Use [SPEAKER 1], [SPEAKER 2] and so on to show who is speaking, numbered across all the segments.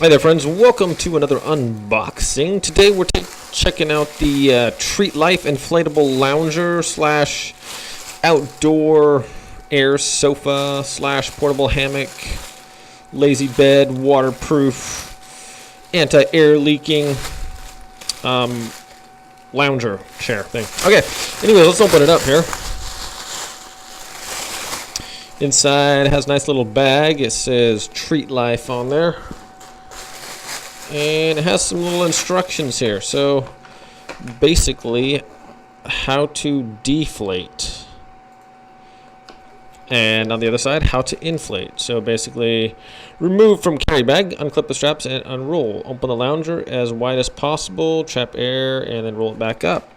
[SPEAKER 1] Hi there, friends. Welcome to another unboxing. Today we're checking out the Treat Life Inflatable Lounger slash outdoor air sofa slash portable hammock, lazy bed, waterproof, anti-air leaking lounger chair thing. Okay, anyway, let's open it up here. Inside has a nice little bag. It says Treat Life on there. And it has some little instructions here. So basically how to deflate, and on the other side how to inflate. So basically, remove from carry bag, unclip the straps and unroll. Open the lounger as wide as possible, trap air, and then roll it back up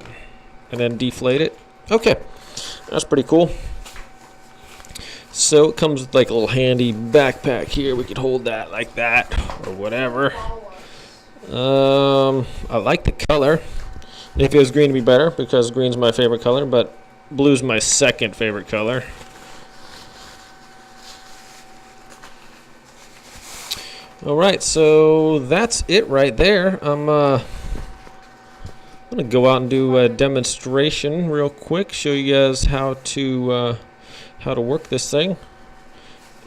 [SPEAKER 1] and then deflate it. Okay, that's pretty cool. So it comes with like a little handy backpack here. We could hold that like that or whatever. I like the color. If it was green, it'd be better because green's my favorite color, but blue's my second favorite color. Alright, so that's it right there. I'm gonna go out and do a demonstration real quick, show you guys how to work this thing.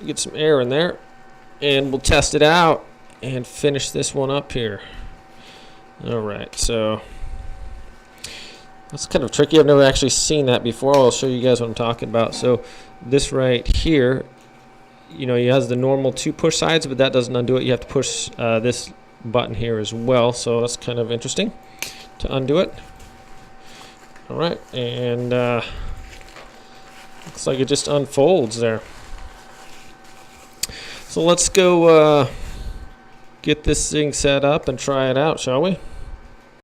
[SPEAKER 1] Get some air in there, and we'll test it out and finish this one up here. Alright, so that's kind of tricky. I've never actually seen that before. I'll show you guys what I'm talking about. So this right here, you know, it has the normal two push sides, but that doesn't undo it. You have to push this button here as well. So that's kind of interesting to undo it. Alright, and looks like it just unfolds there. So let's go get this thing set up and try it out, shall we?